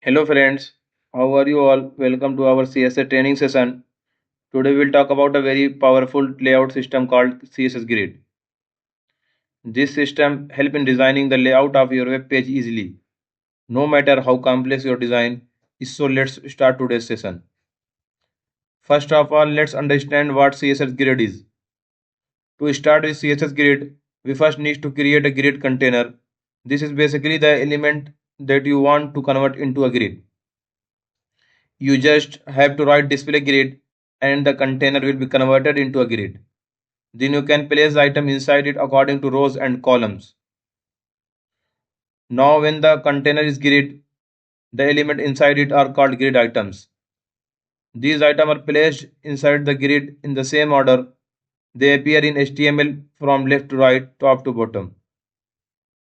Hello friends, how are you all? Welcome to our CSS training session. Today we'll talk about a very powerful layout system called CSS Grid. This system helps in designing the layout of your web page easily, no matter how complex your design is. So let's start today's session. First of all, let's understand what CSS Grid is. To start with CSS Grid, we first need to create a grid container. This is basically the element that you want to convert into a grid. You just have to write display grid and the container will be converted into a grid. Then you can place the item inside it according to rows and columns. Now when the container is grid, the element inside it are called grid items. These items are placed inside the grid in the same order. They appear in HTML from left to right, top to bottom.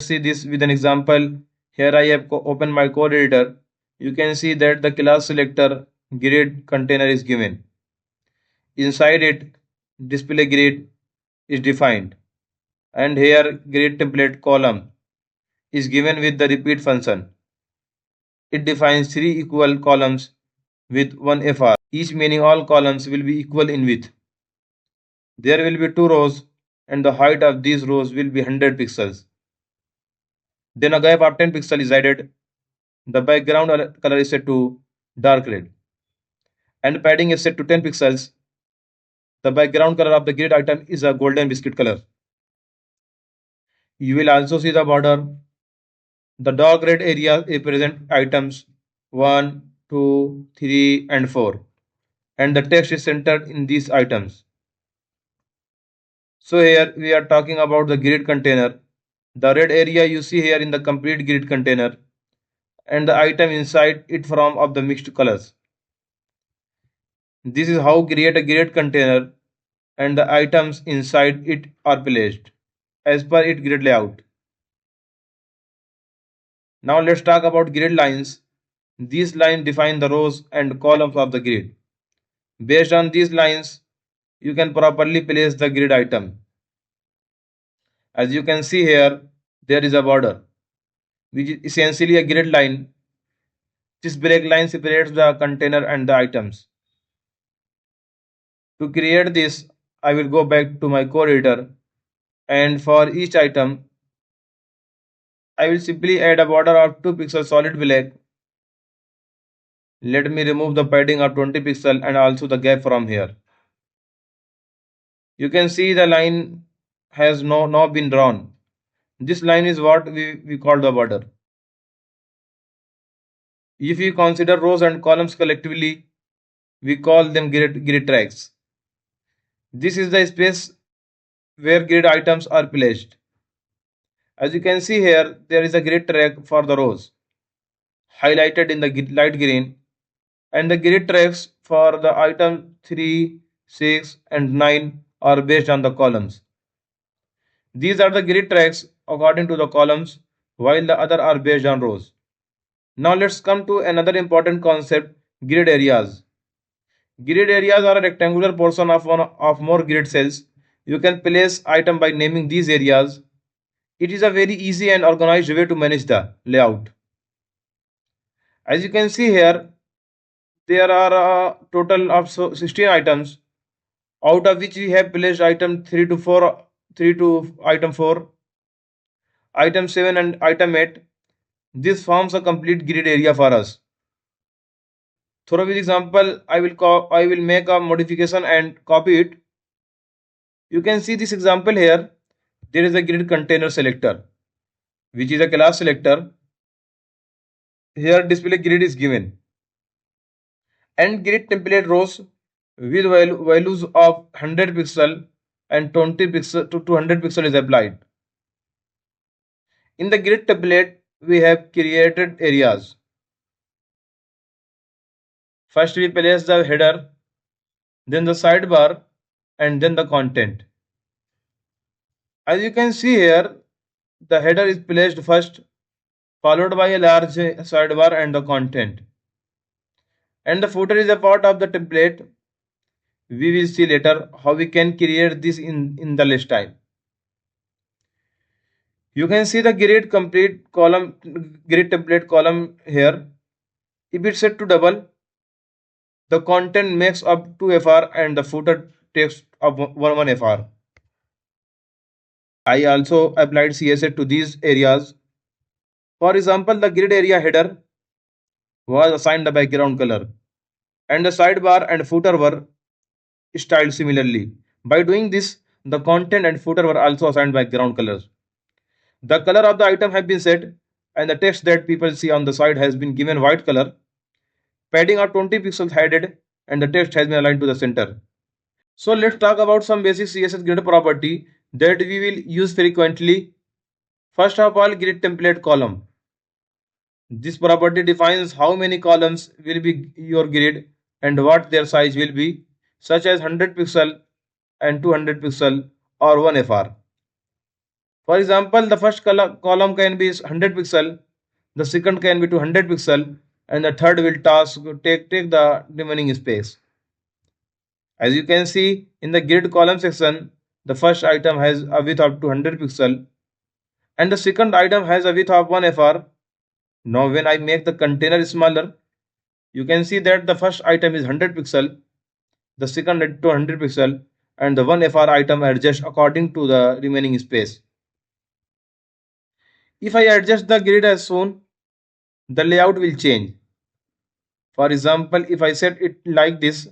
See this with an example. Here I have opened my code editor. You can see that the class selector grid container is given. Inside it, display grid is defined, and here grid template column is given with the repeat function. It defines three equal columns with one FR, each meaning all columns will be equal in width. There will be two rows and the height of these rows will be 100 pixels. Then a gap of 10 pixels is added. The background color is set to dark red and padding is set to 10 pixels. The background color of the grid item is a golden biscuit color. You will also see the border. The dark red area represent items 1, 2, 3 and 4 and the text is centered in these items. So here we are talking about the grid container. The red area you see here in the complete grid container and the item inside it from of the mixed colors. This is how create a grid container and the items inside it are placed as per its grid layout. Now let's talk about grid lines. These lines define the rows and columns of the grid. Based on these lines, you can properly place the grid item. As you can see here, there is a border, which is essentially a grid line. This break line separates the container and the items. To create this, I will go back to my code editor, and for each item, I will simply add a border of 2 pixels solid black. Let me remove the padding of 20 pixels and also the gap from here. You can see the line has now been drawn. This line is what we call the border. If we consider rows and columns collectively, we call them grid tracks. This is the space where grid items are placed. As you can see here, there is a grid track for the rows, highlighted in the light green, and the grid tracks for the item 3, 6, and 9 are based on the columns. These are the grid tracks according to the columns, while the other are based on rows. Now let's come to another important concept, grid areas. Grid areas are a rectangular portion of one of more grid cells. You can place item by naming these areas. It is a very easy and organized way to manage the layout. As you can see here, there are a total of 16 items, out of which we have placed item 3 to 4, 3 to item 4, item 7 and item 8. This forms a complete grid area for us. Through this example, I will make a modification and copy it. You can see this example here. There is a grid container selector, which is a class selector. Here display grid is given, and grid template rows with values of 100 pixel and 20 pixel to 200 pixel is applied. In the grid template, we have created areas. First we place the header, then the sidebar, and then the content. As you can see here, the header is placed first, followed by a large sidebar and the content. And the footer is a part of the template. We will see later how we can create this in the list time. You can see the grid template column here. If it's set to double, the content makes up 2 FR and the footer takes up 1 FR. I also applied CSS to these areas. For example, the grid area header was assigned the background color, and the sidebar and footer were styled similarly. By doing this, the content and footer were also assigned background colors. The color of the item have been set, and the text that people see on the side has been given white color. Padding are 20 pixels added, and the text has been aligned to the center. So let's talk about some basic CSS grid property that we will use frequently. First of all, grid template column. This property defines how many columns will be your grid and what their size will be, such as 100 pixel and 200 pixel or 1 FR. For example, the first column can be 100 pixel, the second can be 200 pixel, and the third will take the remaining space. As you can see in the grid column section, the first item has a width of 200 pixel and the second item has a width of 1 FR. Now when I make the container smaller, you can see that the first item is 100 pixel, the second is 200 pixel, and the 1 FR item adjusts according to the remaining space. If I adjust the grid as shown, the layout will change. For example, if I set it like this,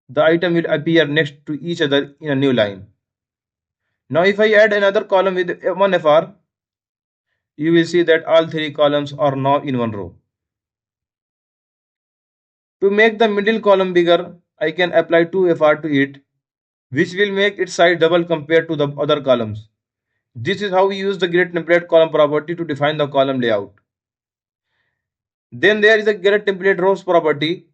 the item will appear next to each other in a new line. Now if I add another column with 1 FR, you will see that all three columns are now in one row. To make the middle column bigger, I can apply 2 FR to it, which will make its size double compared to the other columns. This is how we use the grid template column property to define the column layout. Then there is a grid template rows property.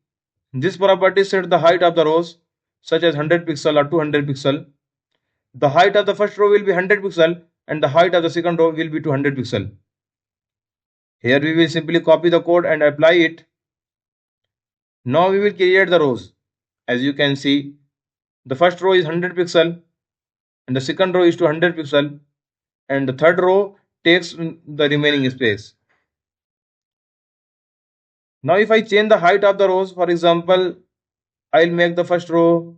This property sets the height of the rows, such as 100 pixel or 200 pixel. The height of the first row will be 100 pixel and the height of the second row will be 200 pixel. Here we will simply copy the code and apply it. Now we will create the rows. As you can see, the first row is 100 pixel and the second row is 200 pixel and the third row takes the remaining space. Now if I change the height of the rows, for example, I'll make the first row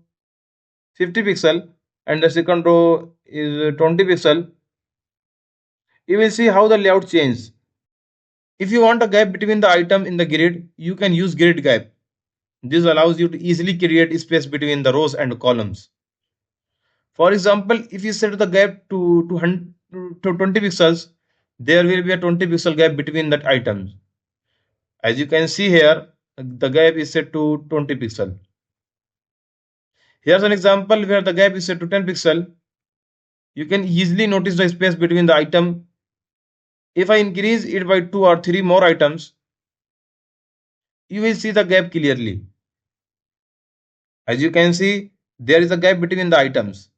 50 pixel and the second row is 20 pixel. You will see how the layout changes. If you want a gap between the item in the grid, you can use grid gap. This allows you to easily create space between the rows and columns. For example, if you set the gap to 20 pixels, there will be a 20 pixel gap between that items. As you can see here, the gap is set to 20 pixel. Here's an example where the gap is set to 10 pixel. You can easily notice the space between the item. If I increase it by 2 or 3 more items, you will see the gap clearly. As you can see, there is a gap between the items.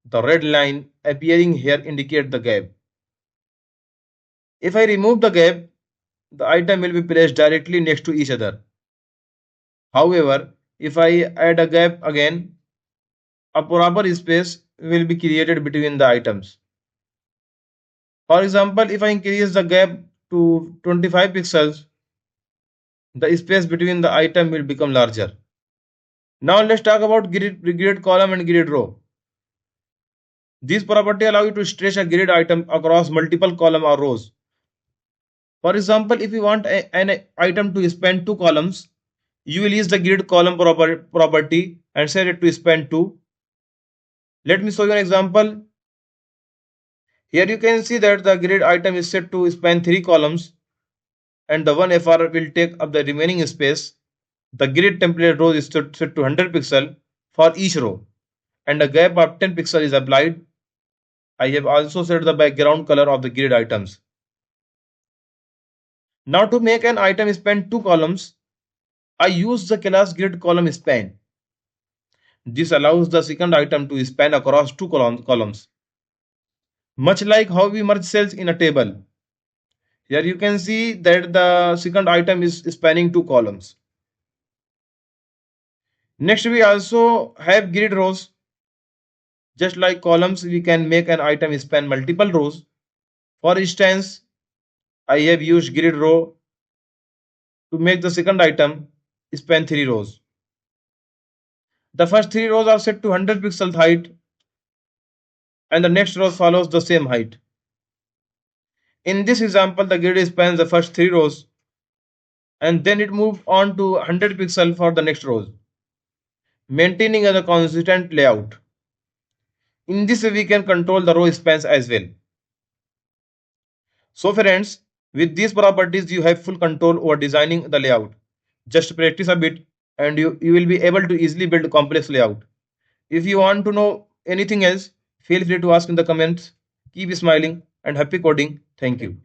The red line appearing here indicates the gap. If I remove the gap, the item will be placed directly next to each other. However, if I add a gap again, a proper space will be created between the items. For example, if I increase the gap to 25 pixels, the space between the item will become larger. Now let's talk about grid column and grid row. This property allows you to stretch a grid item across multiple columns or rows. For example, if you want an item to span 2 columns, you will use the grid column property and set it to span 2. Let me show you an example. Here you can see that the grid item is set to span 3 columns and the 1 FR will take up the remaining space. The grid template row is set to 100 pixel for each row and a gap of 10 pixel is applied. I have also set the background color of the grid items. Now to make an item span 2 columns, I use the class grid column span. This allows the second item to span across 2 columns. Much like how we merge cells in a table. Here you can see that the second item is spanning 2 columns. Next we also have grid rows. Just like columns, we can make an item span multiple rows. For instance, I have used grid row to make the second item span 3 rows. The first 3 rows are set to 100 pixels height and the next row follows the same height. In this example, the grid spans the first 3 rows and then it moves on to 100 pixels for the next rows, maintaining a consistent layout. In this way, we can control the row spans as well. So friends, with these properties, you have full control over designing the layout. Just practice a bit and you will be able to easily build a complex layout. If you want to know anything else, feel free to ask in the comments. Keep smiling and happy coding. Thank you.